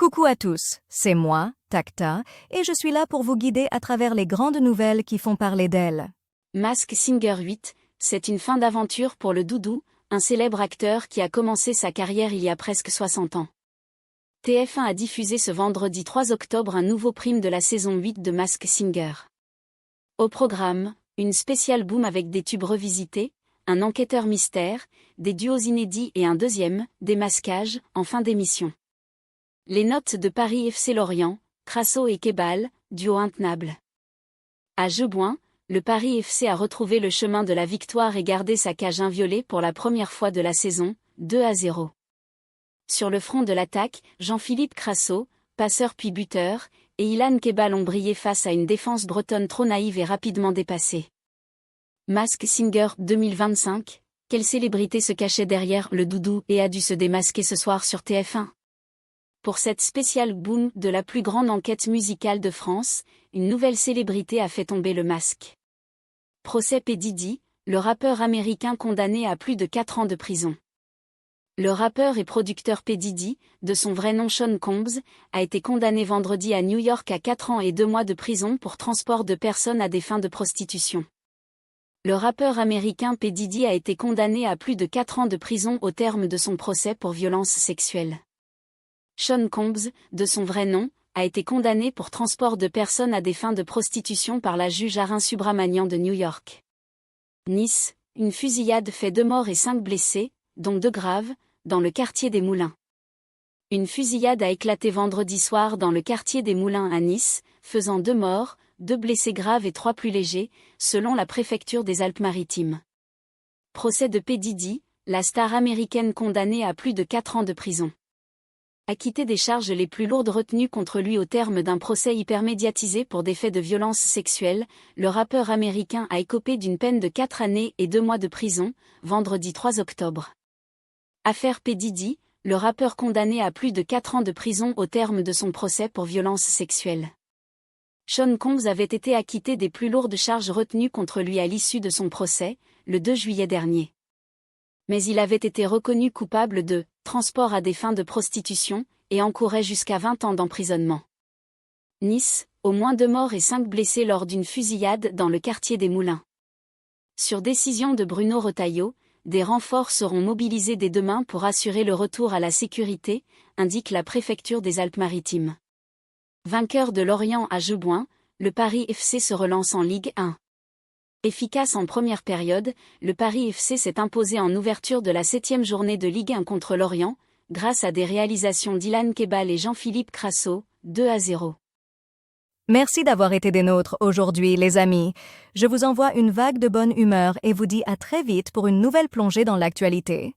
Coucou à tous, c'est moi, Takta, et je suis là pour vous guider à travers les grandes nouvelles qui font parler d'elle. Masked Singer 8, c'est une fin d'aventure pour le Doudou, un célèbre acteur qui a commencé sa carrière il y a presque 60 ans. TF1 a diffusé ce vendredi 3 octobre un nouveau prime de la saison 8 de Masked Singer. Au programme, une spéciale boom avec des tubes revisités, un enquêteur mystère, des duos inédits et un deuxième, démasquage, en fin d'émission. Les notes de Paris FC Lorient, Crasso et Kebal, duo intenable. À Jeubouin, le Paris FC a retrouvé le chemin de la victoire et gardé sa cage inviolée pour la première fois de la saison, 2-0. Sur le front de l'attaque, Jean-Philippe Crasso, passeur puis buteur, et Ilan Kebal ont brillé face à une défense bretonne trop naïve et rapidement dépassée. Masked Singer 2025, quelle célébrité se cachait derrière le Doudou et a dû se démasquer ce soir sur TF1 ? Pour cette spéciale boom de la plus grande enquête musicale de France, une nouvelle célébrité a fait tomber le masque. Procès P. Diddy, le rappeur américain condamné à plus de 4 ans de prison. Le rappeur et producteur P. Diddy, de son vrai nom Sean Combs, a été condamné vendredi à New York à 4 ans et 2 mois de prison pour transport de personnes à des fins de prostitution. Le rappeur américain P. Diddy a été condamné à plus de 4 ans de prison au terme de son procès pour violence sexuelle. Sean Combs, de son vrai nom, a été condamné pour transport de personnes à des fins de prostitution par la juge Arun Subramanian de New York. Nice, une fusillade fait 2 morts et 5 blessés, dont 2 graves, dans le quartier des Moulins. Une fusillade a éclaté vendredi soir dans le quartier des Moulins à Nice, faisant 2 morts, 2 blessés graves et 3 plus légers, selon la préfecture des Alpes-Maritimes. Procès de P. Diddy, la star américaine condamnée à plus de 4 ans de prison. Acquitté des charges les plus lourdes retenues contre lui au terme d'un procès hypermédiatisé pour des faits de violence sexuelle, le rappeur américain a écopé d'une peine de 4 années et 2 mois de prison, vendredi 3 octobre. Affaire P. Diddy, le rappeur condamné à plus de 4 ans de prison au terme de son procès pour violence sexuelle. Sean Combs avait été acquitté des plus lourdes charges retenues contre lui à l'issue de son procès, le 2 juillet dernier. Mais il avait été reconnu coupable de transport à des fins de prostitution et encourait jusqu'à 20 ans d'emprisonnement. Nice, au moins 2 morts et 5 blessés lors d'une fusillade dans le quartier des Moulins. Sur décision de Bruno Retailleau, des renforts seront mobilisés dès demain pour assurer le retour à la sécurité, indique la préfecture des Alpes-Maritimes. Vainqueur de Lorient à Jeubouin, le Paris FC se relance en Ligue 1. Efficace en première période, le Paris FC s'est imposé en ouverture de la 7e journée de Ligue 1 contre Lorient, grâce à des réalisations d'Ilan Kebal et Jean-Philippe Crasso, 2-0. Merci d'avoir été des nôtres aujourd'hui, les amis. Je vous envoie une vague de bonne humeur et vous dis à très vite pour une nouvelle plongée dans l'actualité.